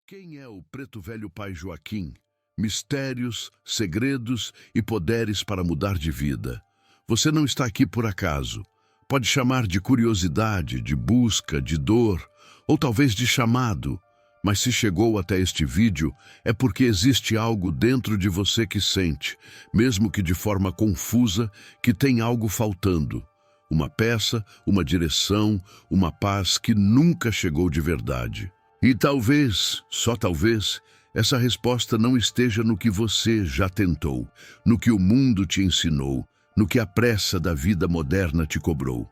Quem é o preto velho pai Joaquim? Mistérios, segredos e poderes para mudar de vida. Você não está aqui por acaso. Pode chamar de curiosidade, de busca, de dor, ou talvez de chamado. Mas se chegou até este vídeo, é porque existe algo dentro de você que sente, mesmo que de forma confusa, que tem algo faltando. Uma peça, uma direção, uma paz que nunca chegou de verdade. E talvez, só talvez, essa resposta não esteja no que você já tentou, no que o mundo te ensinou, no que a pressa da vida moderna te cobrou.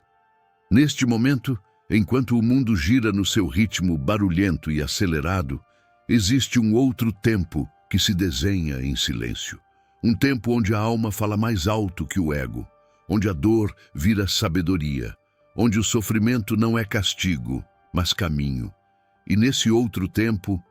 Neste momento, enquanto o mundo gira no seu ritmo barulhento e acelerado, existe um outro tempo que se desenha em silêncio. Um tempo onde a alma fala mais alto que o ego, onde a dor vira sabedoria, onde o sofrimento não é castigo, mas caminho. E nesse outro tempo,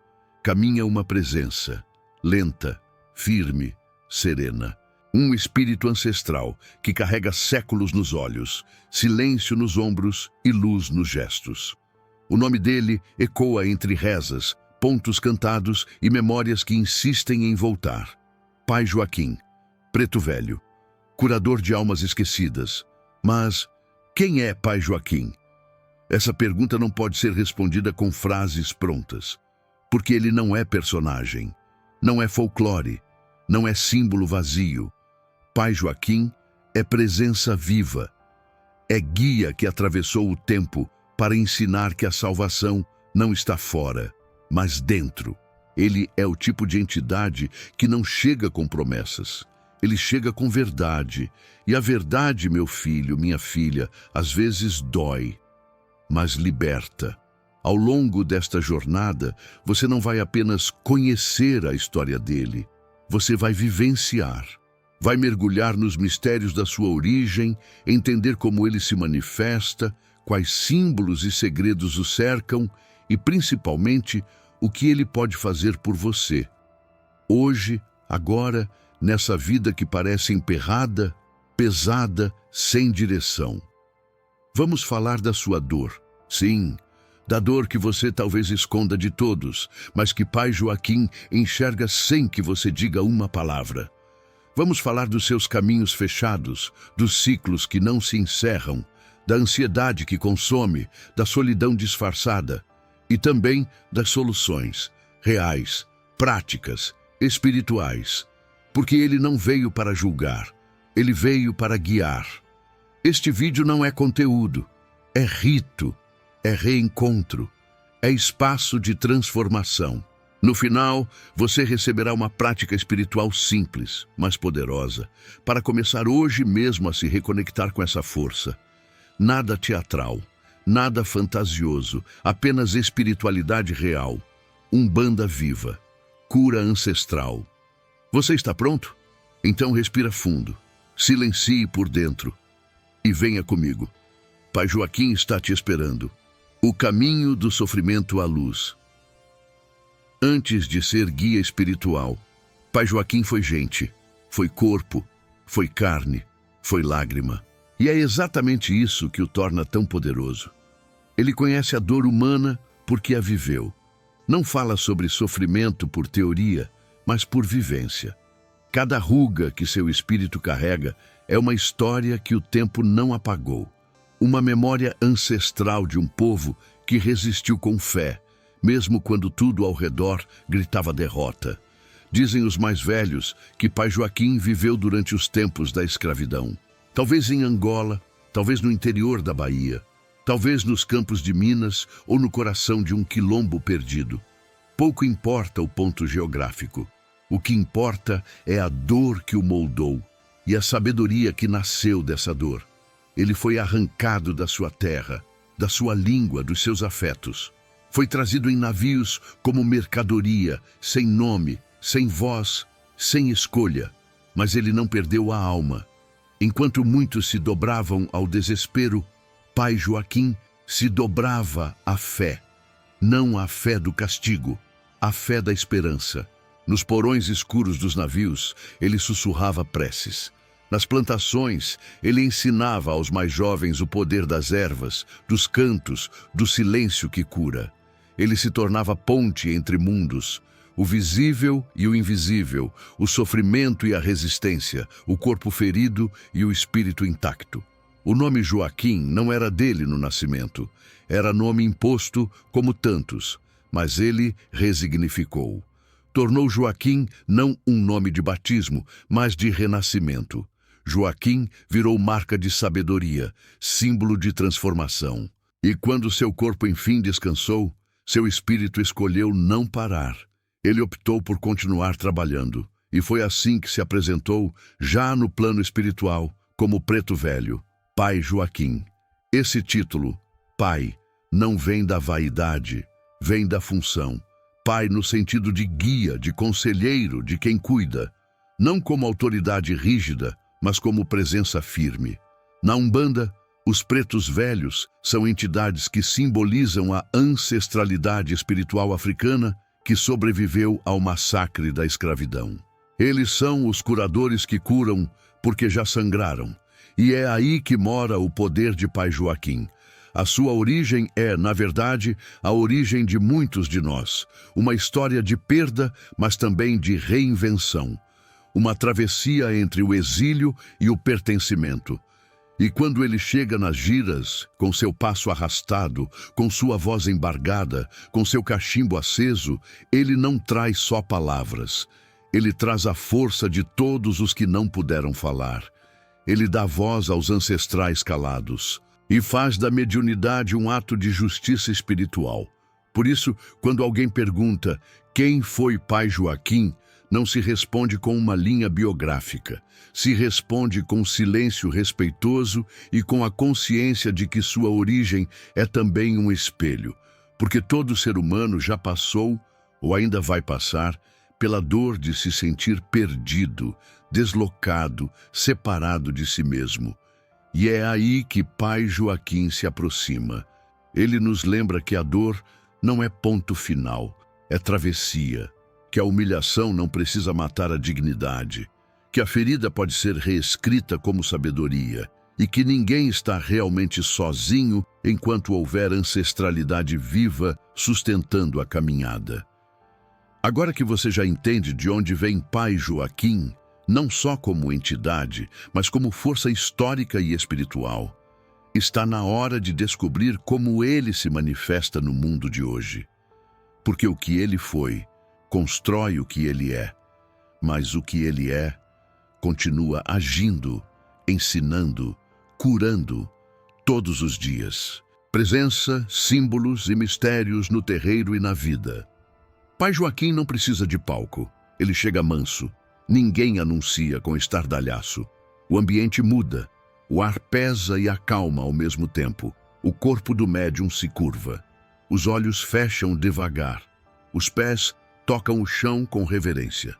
caminha uma presença, lenta, firme, serena. Um espírito ancestral que carrega séculos nos olhos, silêncio nos ombros e luz nos gestos. O nome dele ecoa entre rezas, pontos cantados e memórias que insistem em voltar. Pai Joaquim, preto velho, curador de almas esquecidas. Mas quem é Pai Joaquim? Essa pergunta não pode ser respondida com frases prontas, porque ele não é personagem, não é folclore, não é símbolo vazio. Pai Joaquim é presença viva, é guia que atravessou o tempo para ensinar que a salvação não está fora, mas dentro. Ele é o tipo de entidade que não chega com promessas, ele chega com verdade. E a verdade, meu filho, minha filha, às vezes dói, mas liberta. Ao longo desta jornada, você não vai apenas conhecer a história dele, você vai vivenciar, vai mergulhar nos mistérios da sua origem, entender como ele se manifesta, quais símbolos e segredos o cercam e, principalmente, o que ele pode fazer por você. Hoje, agora, nessa vida que parece emperrada, pesada, sem direção. Vamos falar da sua dor. Sim, da dor que você talvez esconda de todos, mas que Pai Joaquim enxerga sem que você diga uma palavra. Vamos falar dos seus caminhos fechados, dos ciclos que não se encerram, da ansiedade que consome, da solidão disfarçada e também das soluções reais, práticas, espirituais. Porque ele não veio para julgar, ele veio para guiar. Este vídeo não é conteúdo, é rito, é reencontro, é espaço de transformação. No final, você receberá uma prática espiritual simples, mas poderosa, para começar hoje mesmo a se reconectar com essa força. Nada teatral, nada fantasioso, apenas espiritualidade real, umbanda viva, cura ancestral. Você está pronto? Então respira fundo, silencie por dentro e venha comigo. Pai Joaquim está te esperando. O caminho do sofrimento à luz. Antes de ser guia espiritual, Pai Joaquim foi gente, foi corpo, foi carne, foi lágrima. E é exatamente isso que o torna tão poderoso. Ele conhece a dor humana porque a viveu. Não fala sobre sofrimento por teoria, mas por vivência. Cada ruga que seu espírito carrega é uma história que o tempo não apagou. Uma memória ancestral de um povo que resistiu com fé, mesmo quando tudo ao redor gritava derrota. Dizem os mais velhos que Pai Joaquim viveu durante os tempos da escravidão. Talvez em Angola, talvez no interior da Bahia, talvez nos campos de Minas ou no coração de um quilombo perdido. Pouco importa o ponto geográfico. O que importa é a dor que o moldou e a sabedoria que nasceu dessa dor. Ele foi arrancado da sua terra, da sua língua, dos seus afetos. Foi trazido em navios como mercadoria, sem nome, sem voz, sem escolha. Mas ele não perdeu a alma. Enquanto muitos se dobravam ao desespero, Pai Joaquim se dobrava à fé. Não à fé do castigo, à fé da esperança. Nos porões escuros dos navios, ele sussurrava preces. Nas plantações, ele ensinava aos mais jovens o poder das ervas, dos cantos, do silêncio que cura. Ele se tornava ponte entre mundos, o visível e o invisível, o sofrimento e a resistência, o corpo ferido e o espírito intacto. O nome Joaquim não era dele no nascimento, era nome imposto como tantos, mas ele resignificou. Tornou Joaquim não um nome de batismo, mas de renascimento. Joaquim virou marca de sabedoria, símbolo de transformação. E quando seu corpo enfim descansou, seu espírito escolheu não parar. Ele optou por continuar trabalhando, e foi assim que se apresentou, já no plano espiritual, como Preto Velho, Pai Joaquim. Esse título, Pai, não vem da vaidade, vem da função. Pai no sentido de guia, de conselheiro, de quem cuida. Não como autoridade rígida, mas como presença firme. Na Umbanda, os pretos velhos são entidades que simbolizam a ancestralidade espiritual africana que sobreviveu ao massacre da escravidão. Eles são os curadores que curam porque já sangraram. E é aí que mora o poder de Pai Joaquim. A sua origem é, na verdade, a origem de muitos de nós. Uma história de perda, mas também de reinvenção. Uma travessia entre o exílio e o pertencimento. E quando ele chega nas giras, com seu passo arrastado, com sua voz embargada, com seu cachimbo aceso, ele não traz só palavras. Ele traz a força de todos os que não puderam falar. Ele dá voz aos ancestrais calados e faz da mediunidade um ato de justiça espiritual. Por isso, quando alguém pergunta quem foi Pai Joaquim, não se responde com uma linha biográfica. Se responde com silêncio respeitoso e com a consciência de que sua origem é também um espelho, porque todo ser humano já passou, ou ainda vai passar, pela dor de se sentir perdido, deslocado, separado de si mesmo. E é aí que Pai Joaquim se aproxima. Ele nos lembra que a dor não é ponto final, é travessia, que a humilhação não precisa matar a dignidade, que a ferida pode ser reescrita como sabedoria e que ninguém está realmente sozinho enquanto houver ancestralidade viva sustentando a caminhada. Agora que você já entende de onde vem Pai Joaquim, não só como entidade, mas como força histórica e espiritual, está na hora de descobrir como ele se manifesta no mundo de hoje. Porque o que ele foi constrói o que ele é, mas o que ele é continua agindo, ensinando, curando todos os dias. Presença, símbolos e mistérios no terreiro e na vida. Pai Joaquim não precisa de palco, ele chega manso. Ninguém anuncia com estardalhaço. O ambiente muda, o ar pesa e acalma ao mesmo tempo. O corpo do médium se curva. Os olhos fecham devagar. Os pés tocam o chão com reverência.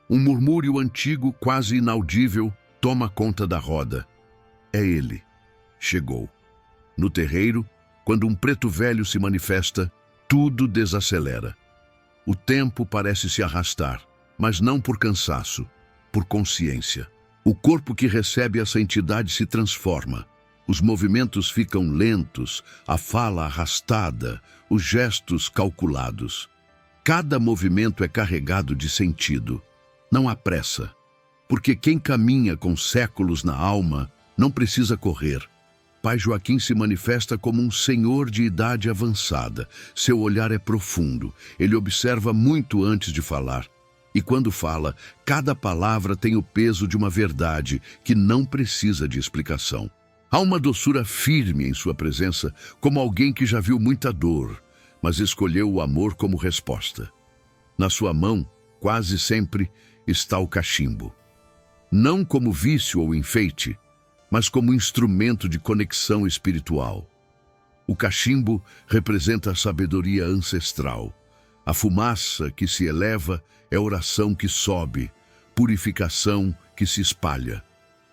Um murmúrio antigo, quase inaudível, toma conta da roda. É ele. Chegou. No terreiro, quando um preto velho se manifesta, tudo desacelera. O tempo parece se arrastar, mas não por cansaço, por consciência. O corpo que recebe essa entidade se transforma. Os movimentos ficam lentos, a fala arrastada, os gestos calculados. Cada movimento é carregado de sentido. Não há pressa, porque quem caminha com séculos na alma não precisa correr. Pai Joaquim se manifesta como um senhor de idade avançada. Seu olhar é profundo, ele observa muito antes de falar. E quando fala, cada palavra tem o peso de uma verdade que não precisa de explicação. Há uma doçura firme em sua presença, como alguém que já viu muita dor, mas escolheu o amor como resposta. Na sua mão, quase sempre, está o cachimbo. Não como vício ou enfeite, mas como instrumento de conexão espiritual. O cachimbo representa a sabedoria ancestral. A fumaça que se eleva é oração que sobe, purificação que se espalha.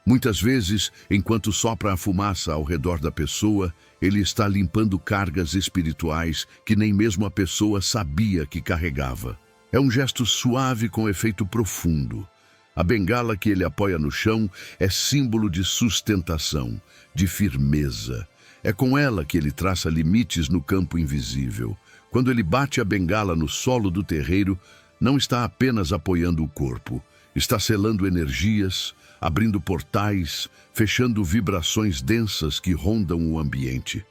Muitas vezes, enquanto sopra a fumaça ao redor da pessoa, ele está limpando cargas espirituais que nem mesmo a pessoa sabia que carregava. É um gesto suave com efeito profundo. A bengala que ele apoia no chão é símbolo de sustentação, de firmeza. É com ela que ele traça limites no campo invisível. Quando ele bate a bengala no solo do terreiro, não está apenas apoiando o corpo, está selando energias, abrindo portais, fechando vibrações densas que rondam o ambiente.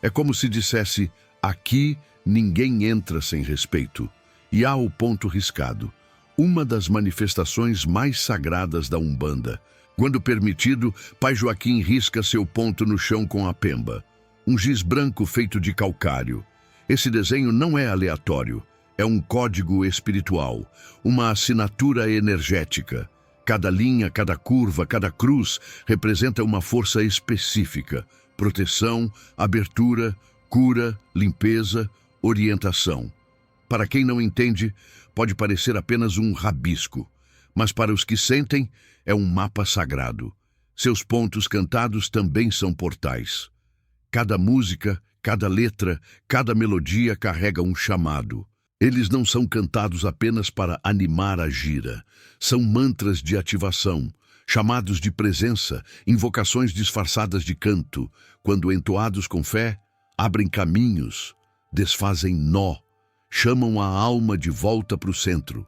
É como se dissesse: aqui ninguém entra sem respeito. E há o ponto riscado, uma das manifestações mais sagradas da Umbanda. Quando permitido, Pai Joaquim risca seu ponto no chão com a pemba, um giz branco feito de calcário. Esse desenho não é aleatório, é um código espiritual, uma assinatura energética. Cada linha, cada curva, cada cruz representa uma força específica: proteção, abertura, cura, limpeza, orientação. Para quem não entende, pode parecer apenas um rabisco, mas para os que sentem, é um mapa sagrado. Seus pontos cantados também são portais. Cada música, cada letra, cada melodia carrega um chamado. Eles não são cantados apenas para animar a gira. São mantras de ativação, chamados de presença, invocações disfarçadas de canto. Quando entoados com fé, abrem caminhos, desfazem nó, chamam a alma de volta para o centro.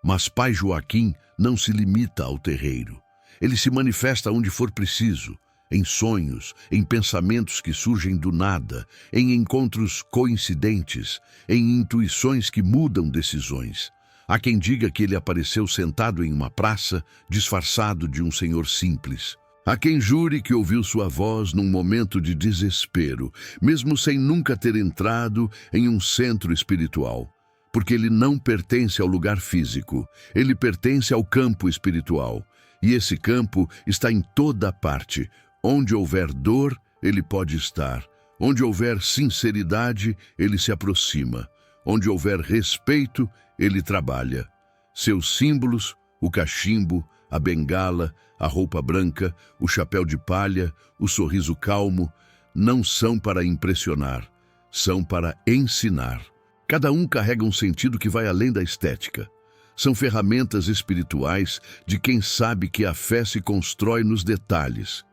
Mas Pai Joaquim não se limita ao terreiro. Ele se manifesta onde for preciso, em sonhos, em pensamentos que surgem do nada, em encontros coincidentes, em intuições que mudam decisões. Há quem diga que ele apareceu sentado em uma praça, disfarçado de um senhor simples. Há quem jure que ouviu sua voz num momento de desespero, mesmo sem nunca ter entrado em um centro espiritual. Porque ele não pertence ao lugar físico, ele pertence ao campo espiritual. E esse campo está em toda parte. Onde houver dor, ele pode estar. Onde houver sinceridade, ele se aproxima. Onde houver respeito, ele trabalha. Seus símbolos, o cachimbo, a bengala, a roupa branca, o chapéu de palha, o sorriso calmo, não são para impressionar, são para ensinar. Cada um carrega um sentido que vai além da estética. São ferramentas espirituais de quem sabe que a fé se constrói nos detalhes.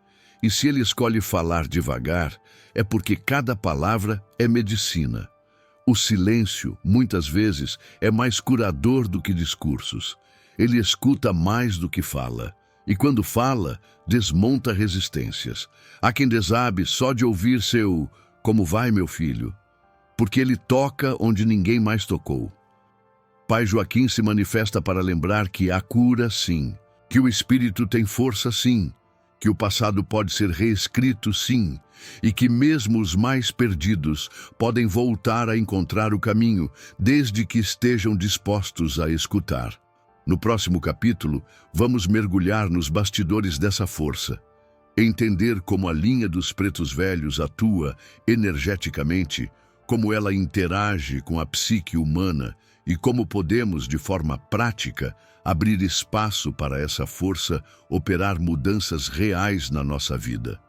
E se ele escolhe falar devagar, é porque cada palavra é medicina. O silêncio, muitas vezes, é mais curador do que discursos. Ele escuta mais do que fala. E quando fala, desmonta resistências. Há quem desabe só de ouvir seu "Como vai, meu filho?", porque ele toca onde ninguém mais tocou. Pai Joaquim se manifesta para lembrar que há cura, sim, que o espírito tem força, sim, que o passado pode ser reescrito, sim, e que mesmo os mais perdidos podem voltar a encontrar o caminho, desde que estejam dispostos a escutar. No próximo capítulo, vamos mergulhar nos bastidores dessa força, entender como a linha dos pretos velhos atua energeticamente, como ela interage com a psique humana e como podemos, de forma prática, abrir espaço para essa força operar mudanças reais na nossa vida.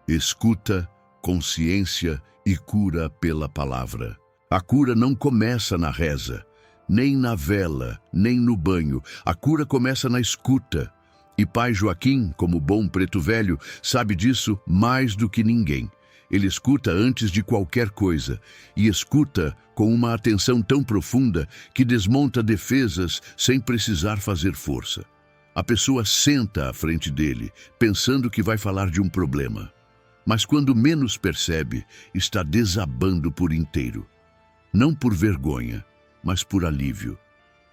Escuta, consciência e cura pela palavra. A cura não começa na reza, nem na vela, nem no banho. A cura começa na escuta. E Pai Joaquim, como bom preto velho, sabe disso mais do que ninguém. Ele escuta antes de qualquer coisa, e escuta com uma atenção tão profunda que desmonta defesas sem precisar fazer força. A pessoa senta à frente dele, pensando que vai falar de um problema. Mas quando menos percebe, está desabando por inteiro. Não por vergonha, mas por alívio.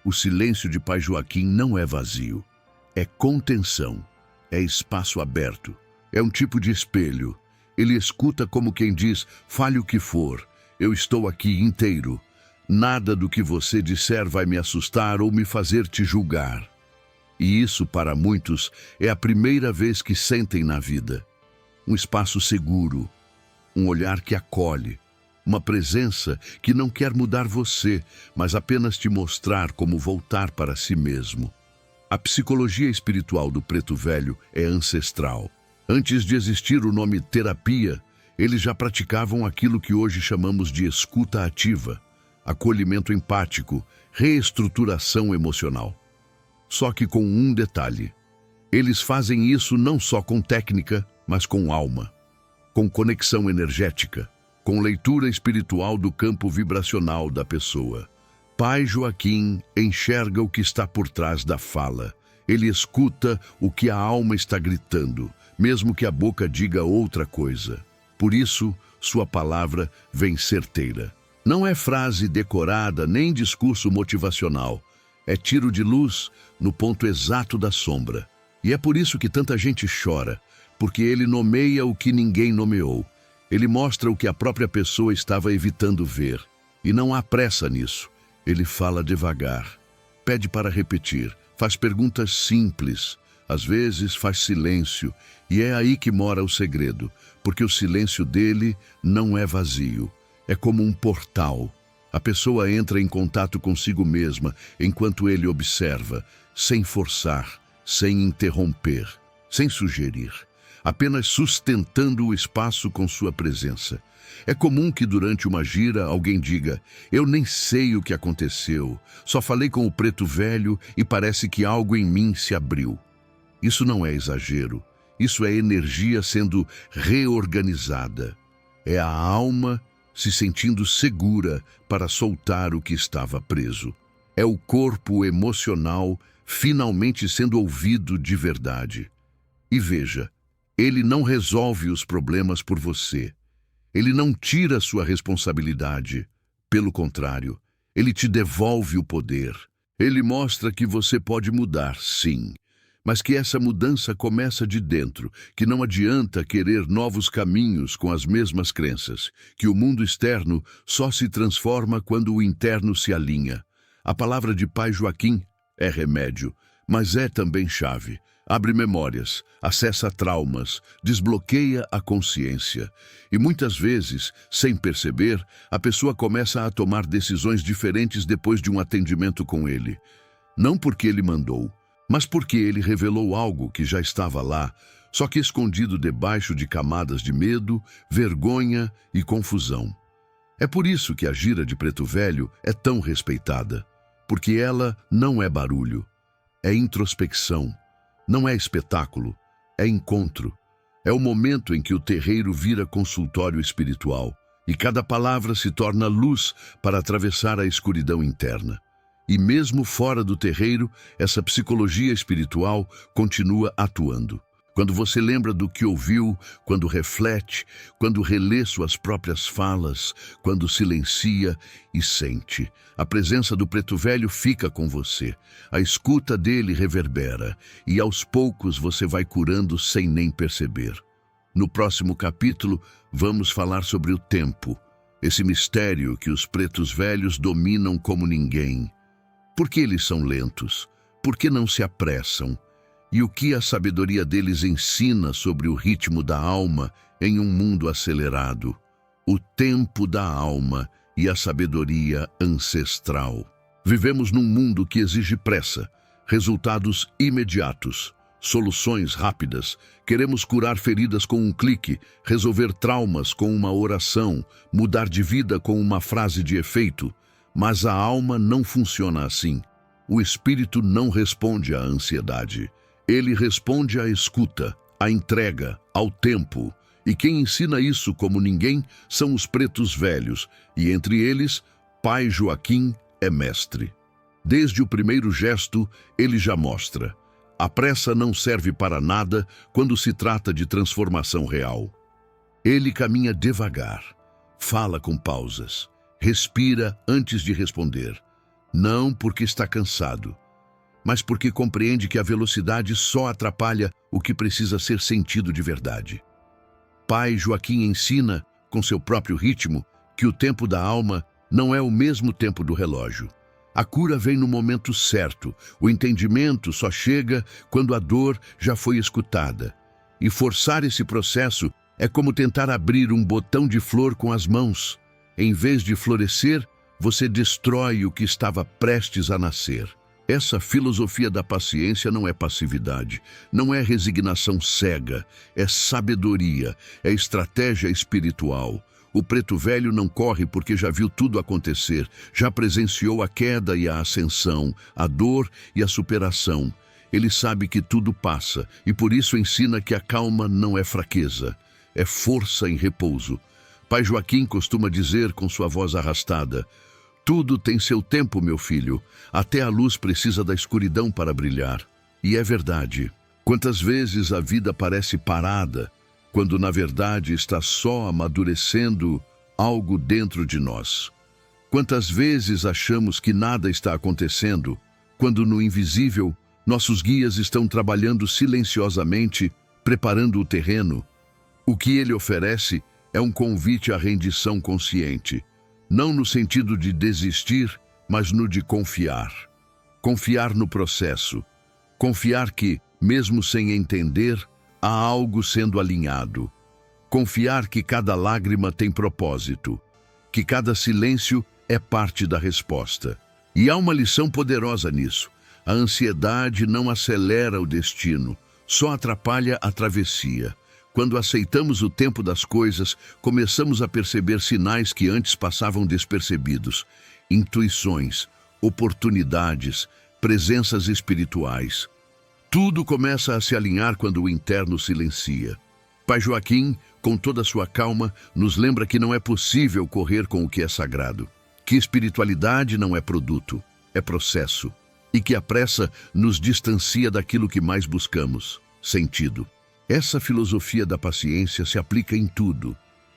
O silêncio de Pai Joaquim não é vazio. É contenção, é espaço aberto, é um tipo de espelho. Ele escuta como quem diz: fale o que for, eu estou aqui inteiro. Nada do que você disser vai me assustar ou me fazer te julgar. E isso, para muitos, é a primeira vez que sentem na vida. Um espaço seguro, um olhar que acolhe, uma presença que não quer mudar você, mas apenas te mostrar como voltar para si mesmo. A psicologia espiritual do preto velho é ancestral. Antes de existir o nome terapia, eles já praticavam aquilo que hoje chamamos de escuta ativa, acolhimento empático, reestruturação emocional. Só que com um detalhe: eles fazem isso não só com técnica, mas com alma, com conexão energética, com leitura espiritual do campo vibracional da pessoa. Pai Joaquim enxerga o que está por trás da fala. Ele escuta o que a alma está gritando, mesmo que a boca diga outra coisa. Por isso, sua palavra vem certeira. Não é frase decorada nem discurso motivacional. É tiro de luz no ponto exato da sombra. E é por isso que tanta gente chora, porque ele nomeia o que ninguém nomeou. Ele mostra o que a própria pessoa estava evitando ver. E não há pressa nisso. Ele fala devagar, pede para repetir, faz perguntas simples, às vezes faz silêncio, e é aí que mora o segredo, porque o silêncio dele não é vazio, é como um portal. A pessoa entra em contato consigo mesma enquanto ele observa, sem forçar, sem interromper, sem sugerir, apenas sustentando o espaço com sua presença. É comum que durante uma gira alguém diga: eu nem sei o que aconteceu, só falei com o preto velho e parece que algo em mim se abriu. Isso não é exagero, isso é energia sendo reorganizada. É a alma se sentindo segura para soltar o que estava preso. É o corpo emocional finalmente sendo ouvido de verdade. E veja, ele não resolve os problemas por você. Ele não tira sua responsabilidade. Pelo contrário, ele te devolve o poder. Ele mostra que você pode mudar, sim, mas que essa mudança começa de dentro, que não adianta querer novos caminhos com as mesmas crenças, que o mundo externo só se transforma quando o interno se alinha. A palavra de Pai Joaquim é remédio, mas é também chave. Abre memórias, acessa traumas, desbloqueia a consciência. E muitas vezes, sem perceber, a pessoa começa a tomar decisões diferentes depois de um atendimento com ele. Não porque ele mandou, mas porque ele revelou algo que já estava lá, só que escondido debaixo de camadas de medo, vergonha e confusão. É por isso que a gira de Preto Velho é tão respeitada, porque ela não é barulho, é introspecção. Não é espetáculo, é encontro. É o momento em que o terreiro vira consultório espiritual e cada palavra se torna luz para atravessar a escuridão interna. E mesmo fora do terreiro, essa psicologia espiritual continua atuando. Quando você lembra do que ouviu, quando reflete, quando relê suas próprias falas, quando silencia e sente, a presença do Preto Velho fica com você. A escuta dele reverbera e aos poucos você vai curando sem nem perceber. No próximo capítulo, vamos falar sobre o tempo, esse mistério que os pretos velhos dominam como ninguém. Por que eles são lentos? Por que não se apressam? E o que a sabedoria deles ensina sobre o ritmo da alma em um mundo acelerado? O tempo da alma e a sabedoria ancestral. Vivemos num mundo que exige pressa, resultados imediatos, soluções rápidas. Queremos curar feridas com um clique, resolver traumas com uma oração, mudar de vida com uma frase de efeito. Mas a alma não funciona assim. O espírito não responde à ansiedade. Ele responde à escuta, à entrega, ao tempo. E quem ensina isso como ninguém são os pretos velhos, e entre eles, Pai Joaquim é mestre. Desde o primeiro gesto, ele já mostra. A pressa não serve para nada quando se trata de transformação real. Ele caminha devagar, fala com pausas, respira antes de responder. Não porque está cansado, mas porque compreende que a velocidade só atrapalha o que precisa ser sentido de verdade. Pai Joaquim ensina, com seu próprio ritmo, que o tempo da alma não é o mesmo tempo do relógio. A cura vem no momento certo, o entendimento só chega quando a dor já foi escutada. E forçar esse processo é como tentar abrir um botão de flor com as mãos. Em vez de florescer, você destrói o que estava prestes a nascer. Essa filosofia da paciência não é passividade, não é resignação cega, é sabedoria, é estratégia espiritual. O preto velho não corre porque já viu tudo acontecer, já presenciou a queda e a ascensão, a dor e a superação. Ele sabe que tudo passa e por isso ensina que a calma não é fraqueza, é força em repouso. Pai Joaquim costuma dizer com sua voz arrastada: tudo tem seu tempo, meu filho. Até a luz precisa da escuridão para brilhar. E é verdade. Quantas vezes a vida parece parada, quando na verdade está só amadurecendo algo dentro de nós. Quantas vezes achamos que nada está acontecendo, quando no invisível nossos guias estão trabalhando silenciosamente, preparando o terreno. O que ele oferece é um convite à rendição consciente, não no sentido de desistir, mas no de confiar. Confiar no processo. Confiar que, mesmo sem entender, há algo sendo alinhado. Confiar que cada lágrima tem propósito, que cada silêncio é parte da resposta. E há uma lição poderosa nisso. A ansiedade não acelera o destino, só atrapalha a travessia. Quando aceitamos o tempo das coisas, começamos a perceber sinais que antes passavam despercebidos. Intuições, oportunidades, presenças espirituais. Tudo começa a se alinhar quando o interno silencia. Pai Joaquim, com toda a sua calma, nos lembra que não é possível correr com o que é sagrado, que espiritualidade não é produto, é processo, e que a pressa nos distancia daquilo que mais buscamos, sentido. Essa filosofia da paciência se aplica em tudo,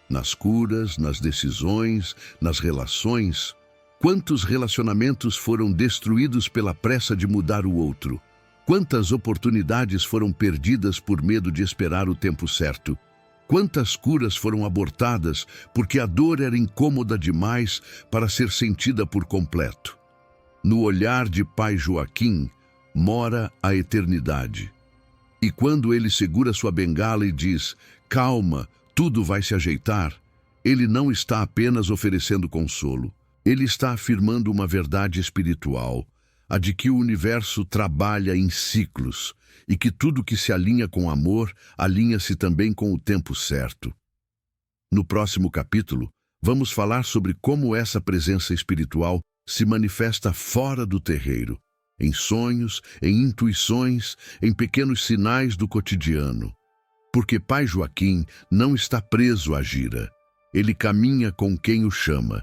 nas curas, nas decisões, nas relações. Quantos relacionamentos foram destruídos pela pressa de mudar o outro? Quantas oportunidades foram perdidas por medo de esperar o tempo certo? Quantas curas foram abortadas porque a dor era incômoda demais para ser sentida por completo? No olhar de Pai Joaquim mora a eternidade. E quando ele segura sua bengala e diz: calma, tudo vai se ajeitar, ele não está apenas oferecendo consolo. Ele está afirmando uma verdade espiritual, a de que o universo trabalha em ciclos e que tudo que se alinha com amor, alinha-se também com o tempo certo. No próximo capítulo, vamos falar sobre como essa presença espiritual se manifesta fora do terreiro, em sonhos, em intuições, em pequenos sinais do cotidiano. Porque Pai Joaquim não está preso à gira, ele caminha com quem o chama,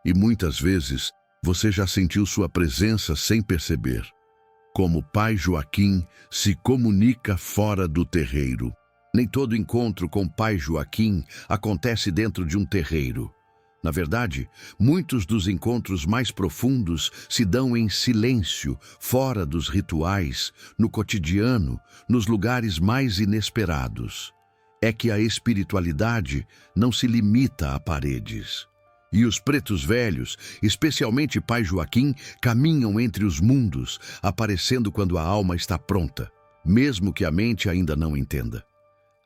e muitas vezes você já sentiu sua presença sem perceber. Como Pai Joaquim se comunica fora do terreiro. Nem todo encontro com Pai Joaquim acontece dentro de um terreiro. Na verdade, muitos dos encontros mais profundos se dão em silêncio, fora dos rituais, no cotidiano, nos lugares mais inesperados. É que a espiritualidade não se limita a paredes. E os pretos velhos, especialmente Pai Joaquim, caminham entre os mundos, aparecendo quando a alma está pronta, mesmo que a mente ainda não entenda.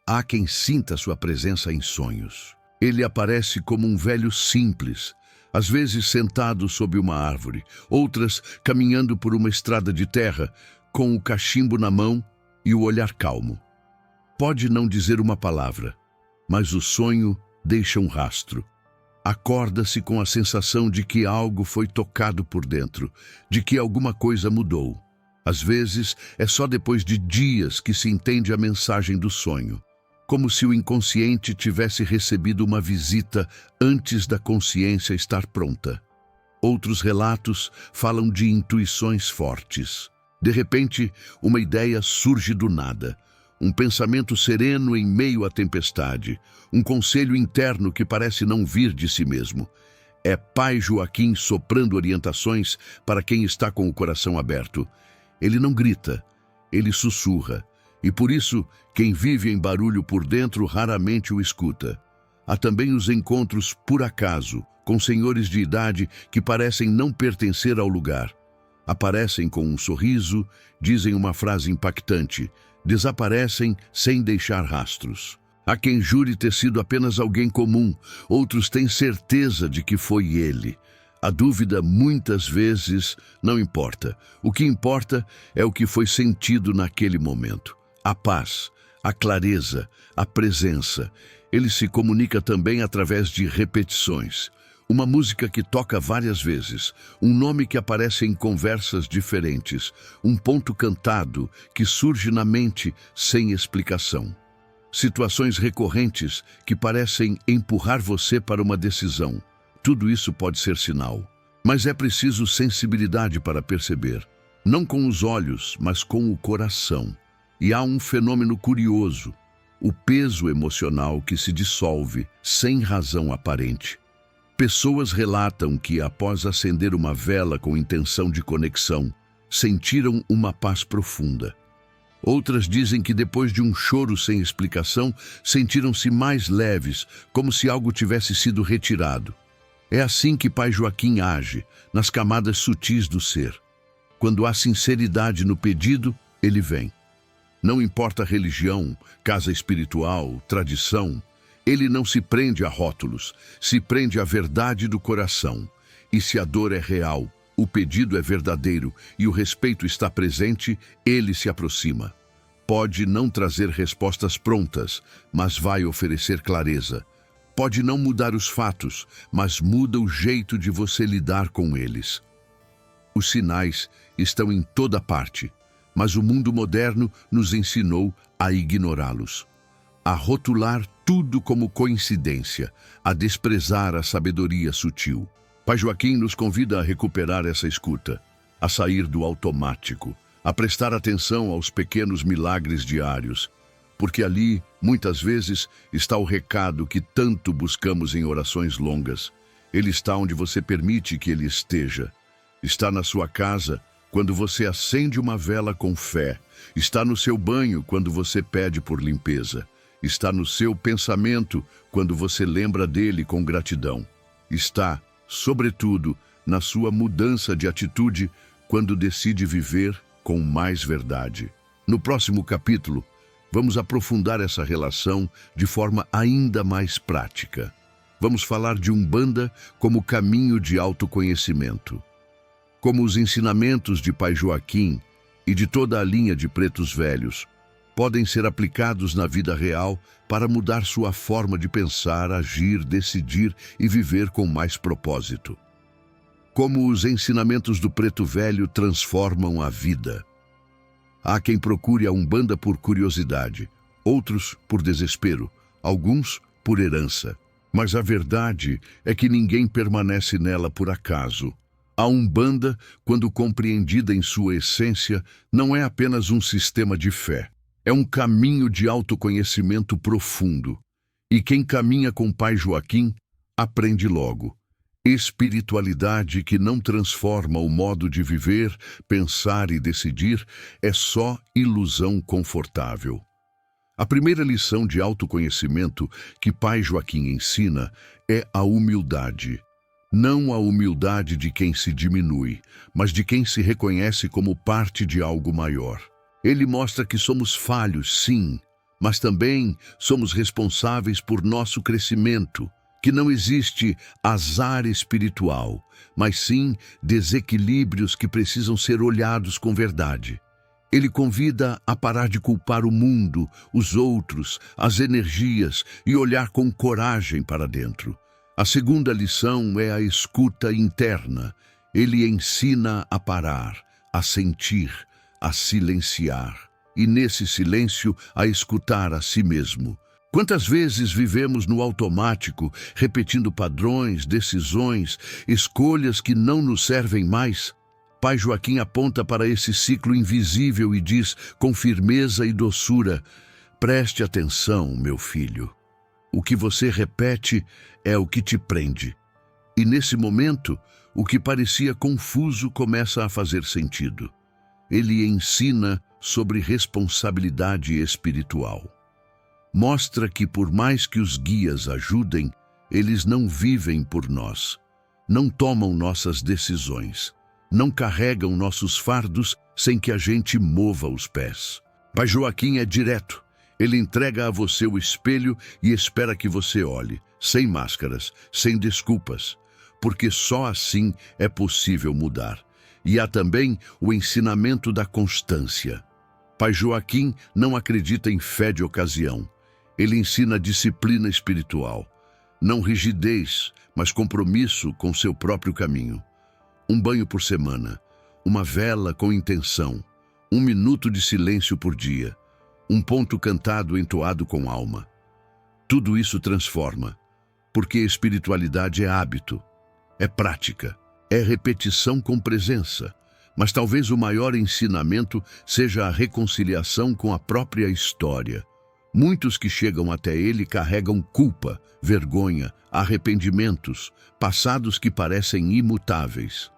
Há quem sinta sua presença em sonhos. Ele aparece como um velho simples, às vezes sentado sob uma árvore, outras caminhando por uma estrada de terra, com o cachimbo na mão e o olhar calmo. Pode não dizer uma palavra, mas o sonho deixa um rastro. Acorda-se com a sensação de que algo foi tocado por dentro, de que alguma coisa mudou. Às vezes, é só depois de dias que se entende a mensagem do sonho, como se o inconsciente tivesse recebido uma visita antes da consciência estar pronta. Outros relatos falam de intuições fortes. De repente, uma ideia surge do nada. Um pensamento sereno em meio à tempestade, um conselho interno que parece não vir de si mesmo. É Pai Joaquim soprando orientações para quem está com o coração aberto. Ele não grita, ele sussurra, e por isso quem vive em barulho por dentro raramente o escuta. Há também os encontros por acaso, com senhores de idade que parecem não pertencer ao lugar. Aparecem com um sorriso, dizem uma frase impactante, desaparecem sem deixar rastros. Há quem jure ter sido apenas alguém comum, outros têm certeza de que foi ele. A dúvida, muitas vezes, não importa. O que importa é o que foi sentido naquele momento. A paz, a clareza, a presença. Ele se comunica também através de repetições. Uma música que toca várias vezes, um nome que aparece em conversas diferentes, um ponto cantado que surge na mente sem explicação. situações recorrentes que parecem empurrar você para uma decisão. Tudo isso pode ser sinal, mas é preciso sensibilidade para perceber. Não com os olhos, mas com o coração. E há um fenômeno curioso: o peso emocional que se dissolve sem razão aparente. Pessoas relatam que, após acender uma vela com intenção de conexão, sentiram uma paz profunda. Outras dizem que depois de um choro sem explicação, sentiram-se mais leves, como se algo tivesse sido retirado. É assim que Pai Joaquim age, nas camadas sutis do ser. Quando há sinceridade no pedido, ele vem. Não importa a religião, casa espiritual, tradição, ele não se prende a rótulos, se prende à verdade do coração. E se a dor é real, o pedido é verdadeiro e o respeito está presente, ele se aproxima. Pode não trazer respostas prontas, mas vai oferecer clareza. Pode não mudar os fatos, mas muda o jeito de você lidar com eles. Os sinais estão em toda parte, mas o mundo moderno nos ensinou a ignorá-los, a rotular tudo como coincidência, a desprezar a sabedoria sutil. Pai Joaquim nos convida a recuperar essa escuta, a sair do automático, a prestar atenção aos pequenos milagres diários, porque ali, muitas vezes, está o recado que tanto buscamos em orações longas. Ele está onde você permite que ele esteja. Está na sua casa, quando você acende uma vela com fé. Está no seu banho, quando você pede por limpeza. Está no seu pensamento, quando você lembra dele com gratidão. Está, sobretudo, na sua mudança de atitude, quando decide viver com mais verdade. No próximo capítulo, vamos aprofundar essa relação de forma ainda mais prática. Vamos falar de Umbanda como caminho de autoconhecimento. Como os ensinamentos de Pai Joaquim e de toda a linha de pretos velhos podem ser aplicados na vida real para mudar sua forma de pensar, agir, decidir e viver com mais propósito. Como os ensinamentos do preto velho transformam a vida. Há quem procure a Umbanda por curiosidade, outros por desespero, alguns por herança. Mas a verdade é que ninguém permanece nela por acaso. A Umbanda, quando compreendida em sua essência, não é apenas um sistema de fé. É um caminho de autoconhecimento profundo. E quem caminha com Pai Joaquim, aprende logo. Espiritualidade que não transforma o modo de viver, pensar e decidir é só ilusão confortável. A primeira lição de autoconhecimento que Pai Joaquim ensina é a humildade. Não a humildade de quem se diminui, mas de quem se reconhece como parte de algo maior. Ele mostra que somos falhos, sim, mas também somos responsáveis por nosso crescimento. Que não existe azar espiritual, mas sim desequilíbrios que precisam ser olhados com verdade. Ele convida a parar de culpar o mundo, os outros, as energias e olhar com coragem para dentro. A segunda lição é a escuta interna. Ele ensina a parar, a sentir, a silenciar e, nesse silêncio, a escutar a si mesmo. Quantas vezes vivemos no automático, repetindo padrões, decisões, escolhas que não nos servem mais? Pai Joaquim aponta para esse ciclo invisível e diz, com firmeza e doçura, preste atenção, meu filho. O que você repete é o que te prende. E nesse momento, o que parecia confuso começa a fazer sentido. Ele ensina sobre responsabilidade espiritual. Mostra que, por mais que os guias ajudem, eles não vivem por nós, não tomam nossas decisões, não carregam nossos fardos sem que a gente mova os pés. Pai Joaquim é direto. Ele entrega a você o espelho e espera que você olhe, sem máscaras, sem desculpas, porque só assim é possível mudar. E há também o ensinamento da constância. Pai Joaquim não acredita em fé de ocasião. Ele ensina disciplina espiritual, não rigidez, mas compromisso com seu próprio caminho. Um banho por semana, uma vela com intenção, 1 minuto de silêncio por dia. um ponto cantado entoado com alma. Tudo isso transforma, porque espiritualidade é hábito, é prática, é repetição com presença. Mas talvez o maior ensinamento seja a reconciliação com a própria história. Muitos que chegam até ele carregam culpa, vergonha, arrependimentos, passados que parecem imutáveis.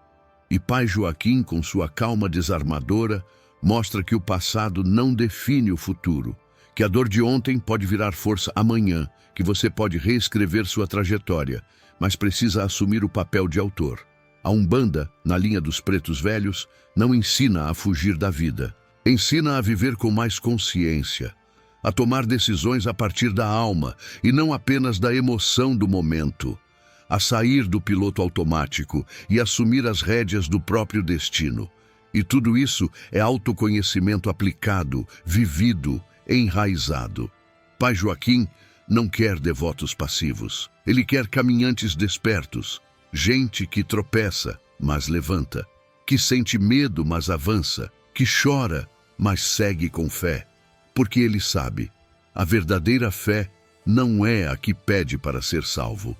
E Pai Joaquim, com sua calma desarmadora, mostra que o passado não define o futuro, que a dor de ontem pode virar força amanhã, que você pode reescrever sua trajetória, mas precisa assumir o papel de autor. A Umbanda, na linha dos pretos velhos, não ensina a fugir da vida. Ensina a viver com mais consciência, a tomar decisões a partir da alma e não apenas da emoção do momento, a sair do piloto automático e assumir as rédeas do próprio destino. E tudo isso é autoconhecimento aplicado, vivido, enraizado. Pai Joaquim não quer devotos passivos. Ele quer caminhantes despertos. Gente que tropeça, mas levanta, que sente medo, mas avança, que chora, mas segue com fé. Porque ele sabe, a verdadeira fé não é a que pede para ser salvo.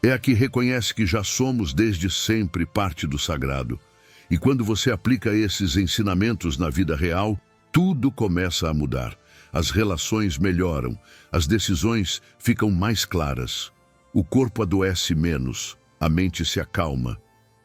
É a que reconhece que já somos desde sempre parte do sagrado. E quando você aplica esses ensinamentos na vida real, tudo começa a mudar. As relações melhoram, as decisões ficam mais claras. O corpo adoece menos. A mente se acalma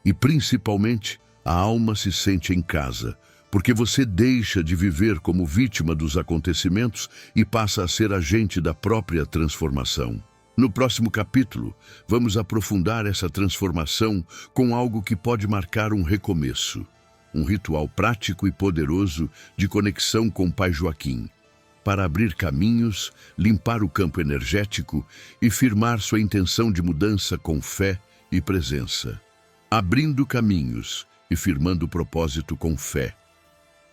e, principalmente, a alma se sente em casa, porque você deixa de viver como vítima dos acontecimentos e passa a ser agente da própria transformação. No próximo capítulo, vamos aprofundar essa transformação com algo que pode marcar um recomeço, um ritual prático e poderoso de conexão com Pai Joaquim, para abrir caminhos, limpar o campo energético e firmar sua intenção de mudança com fé e presença, abrindo caminhos e firmando o propósito com fé.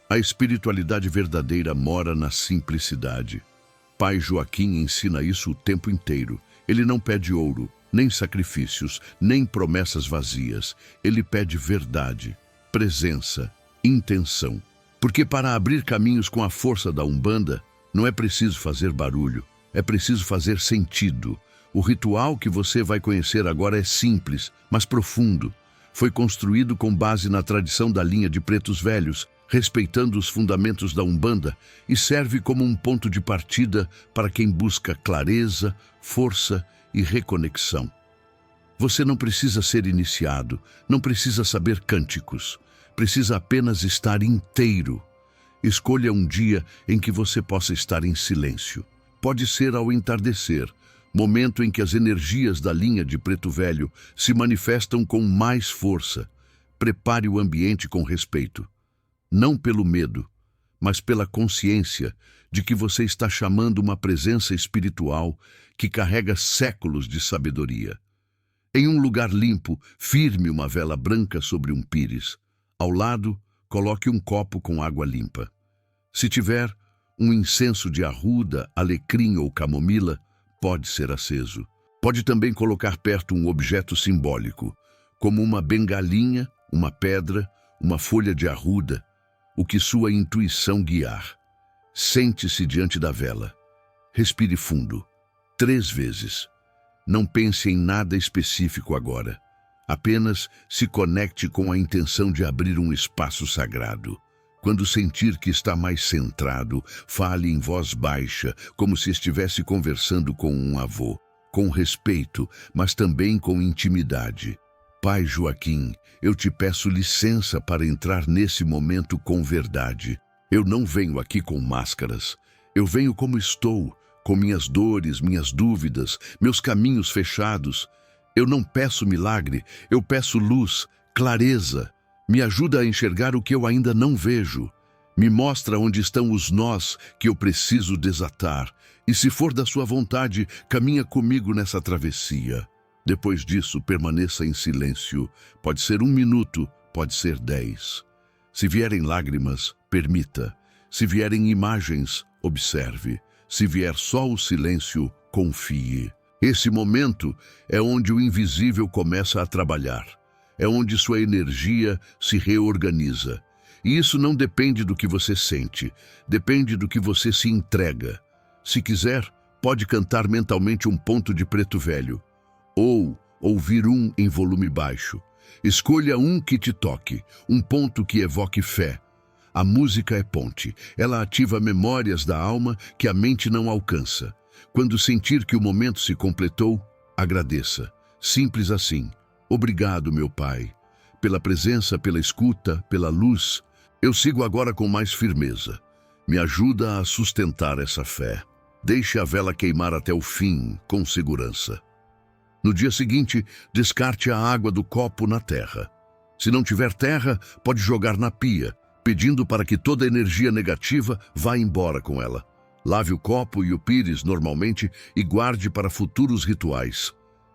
A espiritualidade verdadeira mora na simplicidade. Pai Joaquim ensina isso o tempo inteiro. Ele não pede ouro, nem sacrifícios, nem promessas vazias. Ele pede verdade, presença, intenção. Porque para abrir caminhos com a força da Umbanda, não é preciso fazer barulho, é preciso fazer sentido. O ritual que você vai conhecer agora é simples, mas profundo. Foi construído com base na tradição da linha de pretos velhos, respeitando os fundamentos da Umbanda, e serve como um ponto de partida para quem busca clareza, força e reconexão. Você não precisa ser iniciado, não precisa saber cânticos, precisa apenas estar inteiro. Escolha um dia em que você possa estar em silêncio. Pode ser ao entardecer, momento em que as energias da linha de preto velho se manifestam com mais força. Prepare o ambiente com respeito, não pelo medo, mas pela consciência de que você está chamando uma presença espiritual que carrega séculos de sabedoria. Em um lugar limpo, firme uma vela branca sobre um pires. Ao lado, coloque um copo com água limpa. Se tiver um incenso de arruda, alecrim ou camomila, pode ser aceso. Pode também colocar perto um objeto simbólico, como uma bengalinha, uma pedra, uma folha de arruda, o que sua intuição guiar. Sente-se diante da vela. Respire fundo, 3 vezes. Não pense em nada específico agora. Apenas se conecte com a intenção de abrir um espaço sagrado. Quando sentir que está mais centrado, fale em voz baixa, como se estivesse conversando com um avô, com respeito, mas também com intimidade. Pai Joaquim, eu te peço licença para entrar nesse momento com verdade. Eu não venho aqui com máscaras. Eu venho como estou, com minhas dores, minhas dúvidas, meus caminhos fechados. Eu não peço milagre, eu peço luz, clareza. Me ajuda a enxergar o que eu ainda não vejo. Me mostra onde estão os nós que eu preciso desatar. E se for da sua vontade, caminha comigo nessa travessia. Depois disso, permaneça em silêncio. Pode ser 1 minuto, pode ser 10. Se vierem lágrimas, permita. Se vierem imagens, observe. Se vier só o silêncio, confie. Esse momento é onde o invisível começa a trabalhar. É onde sua energia se reorganiza. E isso não depende do que você sente, depende do que você se entrega. Se quiser, pode cantar mentalmente um ponto de Preto Velho, ou ouvir um em volume baixo. Escolha um que te toque, um ponto que evoque fé. A música é ponte, ela ativa memórias da alma que a mente não alcança. Quando sentir que o momento se completou, agradeça. Simples assim. Obrigado, meu Pai, pela presença, pela escuta, pela luz. Eu sigo agora com mais firmeza. Me ajuda a sustentar essa fé. Deixe a vela queimar até o fim, com segurança. No dia seguinte, descarte a água do copo na terra. Se não tiver terra, pode jogar na pia, pedindo para que toda energia negativa vá embora com ela. Lave o copo e o pires normalmente e guarde para futuros rituais.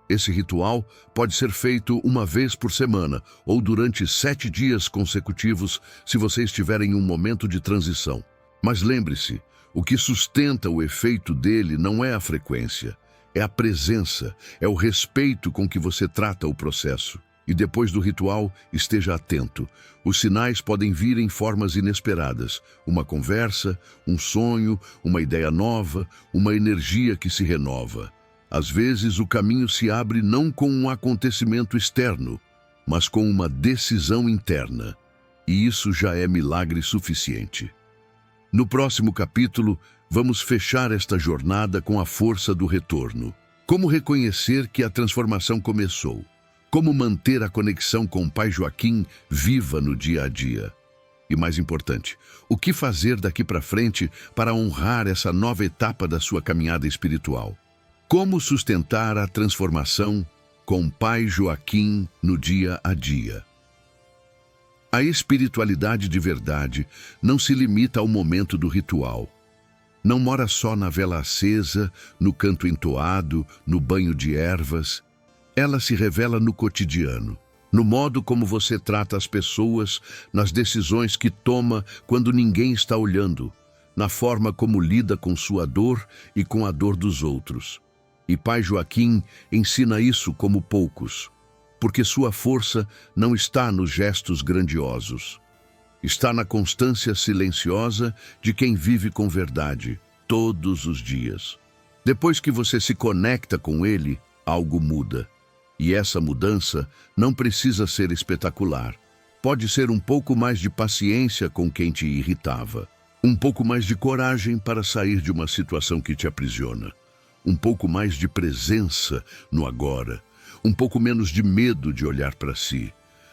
Esse ritual pode ser feito uma vez por semana ou durante 7 dias consecutivos se você estiver em um momento de transição. Mas lembre-se, o que sustenta o efeito dele não é a frequência, é a presença, é o respeito com que você trata o processo. E depois do ritual, esteja atento. Os sinais podem vir em formas inesperadas. Uma conversa, um sonho, uma ideia nova, uma energia que se renova. Às vezes, o caminho se abre não com um acontecimento externo, mas com uma decisão interna. E isso já é milagre suficiente. No próximo capítulo, vamos fechar esta jornada com a força do retorno. Como reconhecer que a transformação começou? Como manter a conexão com o Pai Joaquim viva no dia a dia? E mais importante, o que fazer daqui para frente para honrar essa nova etapa da sua caminhada espiritual? Como sustentar a transformação com o Pai Joaquim no dia a dia? A espiritualidade de verdade não se limita ao momento do ritual. Não mora só na vela acesa, no canto entoado, no banho de ervas. Ela se revela no cotidiano, no modo como você trata as pessoas, nas decisões que toma quando ninguém está olhando, na forma como lida com sua dor e com a dor dos outros. E Pai Joaquim ensina isso como poucos, porque sua força não está nos gestos grandiosos. Está na constância silenciosa de quem vive com verdade, todos os dias. Depois que você se conecta com ele, algo muda. E essa mudança não precisa ser espetacular. Pode ser um pouco mais de paciência com quem te irritava. Um pouco mais de coragem para sair de uma situação que te aprisiona. Um pouco mais de presença no agora. Um pouco menos de medo de olhar para si.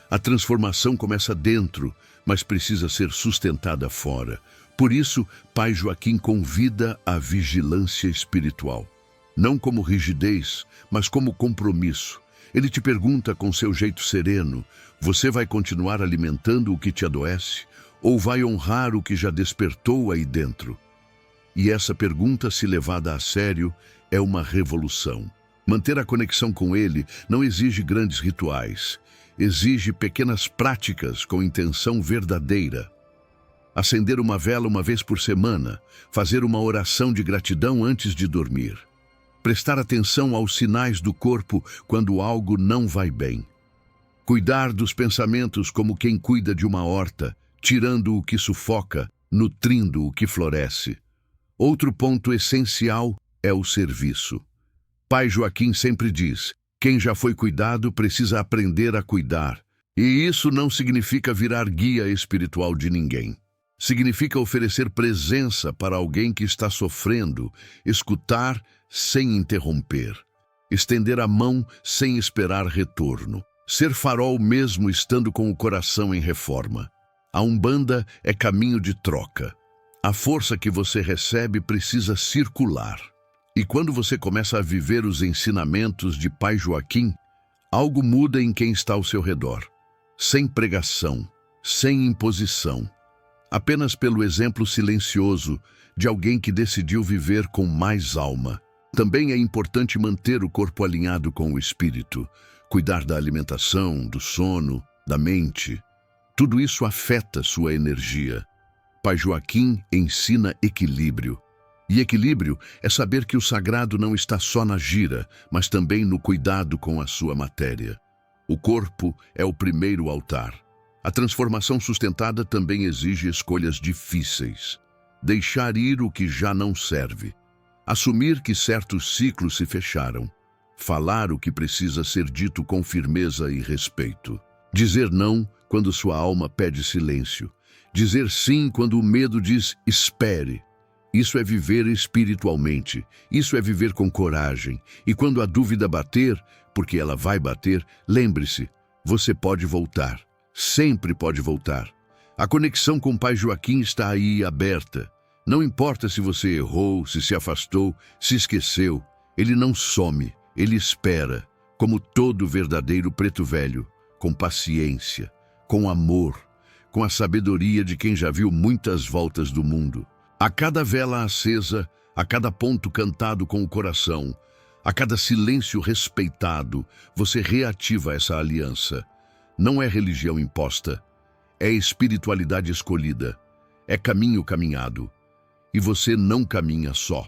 A transformação começa dentro, mas precisa ser sustentada fora. Por isso, Pai Joaquim convida a vigilância espiritual. Não como rigidez, mas como compromisso. Ele te pergunta com seu jeito sereno, você vai continuar alimentando o que te adoece? Ou vai honrar o que já despertou aí dentro? E essa pergunta, se levada a sério, é uma revolução. Manter a conexão com ele não exige grandes rituais. Exige pequenas práticas com intenção verdadeira. Acender uma vela uma vez por semana, fazer uma oração de gratidão antes de dormir. Prestar atenção aos sinais do corpo quando algo não vai bem. Cuidar dos pensamentos como quem cuida de uma horta, tirando o que sufoca, nutrindo o que floresce. Outro ponto essencial é o serviço. Pai Joaquim sempre diz, quem já foi cuidado precisa aprender a cuidar. E isso não significa virar guia espiritual de ninguém. Significa oferecer presença para alguém que está sofrendo, escutar sem interromper, estender a mão sem esperar retorno, ser farol mesmo estando com o coração em reforma. A Umbanda é caminho de troca. A força que você recebe precisa circular. E quando você começa a viver os ensinamentos de Pai Joaquim, algo muda em quem está ao seu redor. Sem pregação, sem imposição. Apenas pelo exemplo silencioso de alguém que decidiu viver com mais alma. Também é importante manter o corpo alinhado com o espírito, cuidar da alimentação, do sono, da mente. Tudo isso afeta sua energia. Pai Joaquim ensina equilíbrio. E equilíbrio é saber que o sagrado não está só na gira, mas também no cuidado com a sua matéria. O corpo é o primeiro altar. A transformação sustentada também exige escolhas difíceis. Deixar ir o que já não serve. Assumir que certos ciclos se fecharam. Falar o que precisa ser dito com firmeza e respeito. Dizer não quando sua alma pede silêncio. Dizer sim quando o medo diz espere. Isso é viver espiritualmente. Isso é viver com coragem. E quando a dúvida bater, porque ela vai bater, lembre-se, você pode voltar. Sempre pode voltar. A conexão com o Pai Joaquim está aí aberta. Não importa se você errou, se afastou, se esqueceu. Ele não some, ele espera, como todo verdadeiro preto velho, com paciência, com amor, com a sabedoria de quem já viu muitas voltas do mundo. A cada vela acesa, a cada ponto cantado com o coração, a cada silêncio respeitado, você reativa essa aliança. Não é religião imposta, é espiritualidade escolhida, é caminho caminhado. E você não caminha só.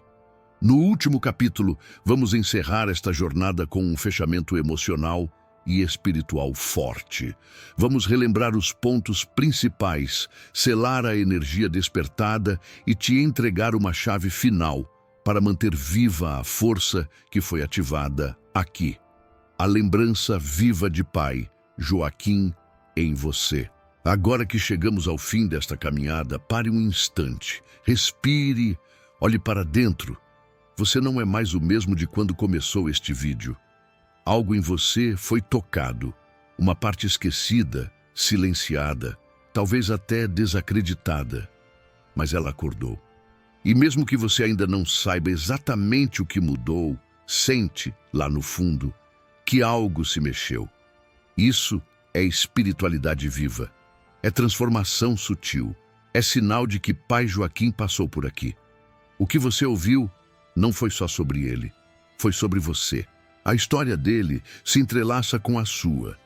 No último capítulo, vamos encerrar esta jornada com um fechamento emocional e espiritual forte. Vamos relembrar os pontos principais, selar a energia despertada e te entregar uma chave final para manter viva a força que foi ativada aqui. A lembrança viva de Pai Joaquim em você. Agora que chegamos ao fim desta caminhada, pare um instante, respire, olhe para dentro. Você não é mais o mesmo de quando começou este vídeo. Algo em você foi tocado, uma parte esquecida, silenciada, talvez até desacreditada, mas ela acordou. E mesmo que você ainda não saiba exatamente o que mudou, sente, lá no fundo, que algo se mexeu. Isso é espiritualidade viva, é transformação sutil, é sinal de que Pai Joaquim passou por aqui. O que você ouviu não foi só sobre ele, foi sobre você. A história dele se entrelaça com a sua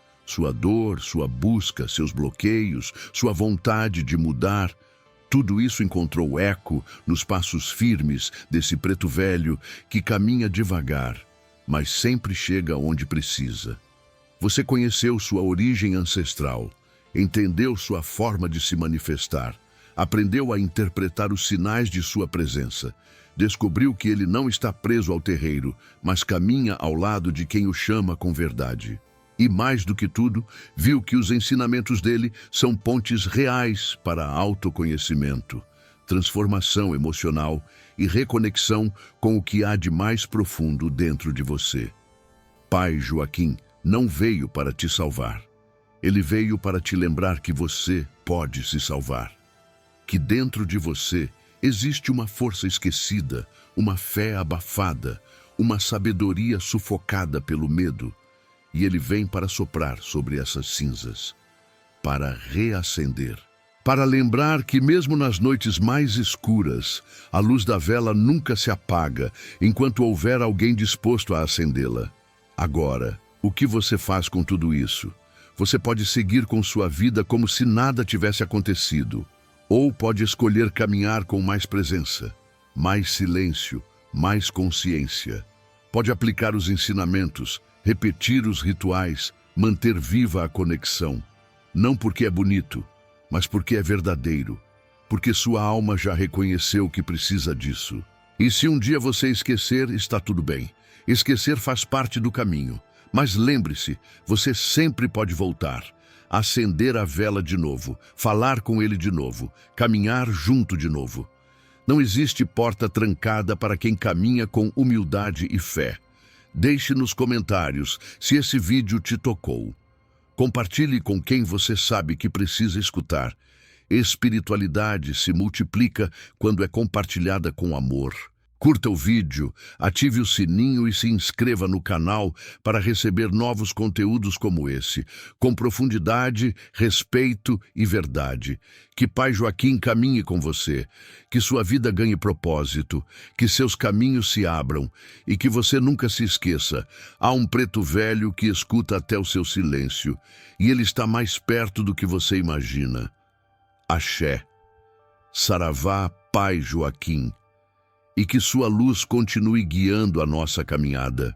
dor, sua busca, seus bloqueios, sua vontade de mudar. Tudo isso encontrou eco nos passos firmes desse preto velho que caminha devagar, mas sempre chega onde precisa. Você conheceu sua origem ancestral, entendeu sua forma de se manifestar, aprendeu a interpretar os sinais de sua presença, descobriu que ele não está preso ao terreiro, mas caminha ao lado de quem o chama com verdade. E mais do que tudo, viu que os ensinamentos dele são pontes reais para autoconhecimento, transformação emocional e reconexão com o que há de mais profundo dentro de você. Pai Joaquim não veio para te salvar. Ele veio para te lembrar que você pode se salvar. Que dentro de você existe uma força esquecida, uma fé abafada, uma sabedoria sufocada pelo medo. E ele vem para soprar sobre essas cinzas, para reacender. Para lembrar que mesmo nas noites mais escuras, a luz da vela nunca se apaga enquanto houver alguém disposto a acendê-la. Agora, o que você faz com tudo isso? Você pode seguir com sua vida como se nada tivesse acontecido, ou pode escolher caminhar com mais presença, mais silêncio, mais consciência. Pode aplicar os ensinamentos, repetir os rituais, manter viva a conexão. Não porque é bonito, mas porque é verdadeiro, porque sua alma já reconheceu que precisa disso. E se um dia você esquecer, está tudo bem. Esquecer faz parte do caminho. Mas lembre-se, você sempre pode voltar, acender a vela de novo, falar com ele de novo, caminhar junto de novo. Não existe porta trancada para quem caminha com humildade e fé. Deixe nos comentários se esse vídeo te tocou. Compartilhe com quem você sabe que precisa escutar. Espiritualidade se multiplica quando é compartilhada com amor. Curta o vídeo, ative o sininho e se inscreva no canal para receber novos conteúdos como esse, com profundidade, respeito e verdade. Que Pai Joaquim caminhe com você, que sua vida ganhe propósito, que seus caminhos se abram e que você nunca se esqueça. Há um preto velho que escuta até o seu silêncio e ele está mais perto do que você imagina. Axé. Saravá, Pai Joaquim. E que sua luz continue guiando a nossa caminhada.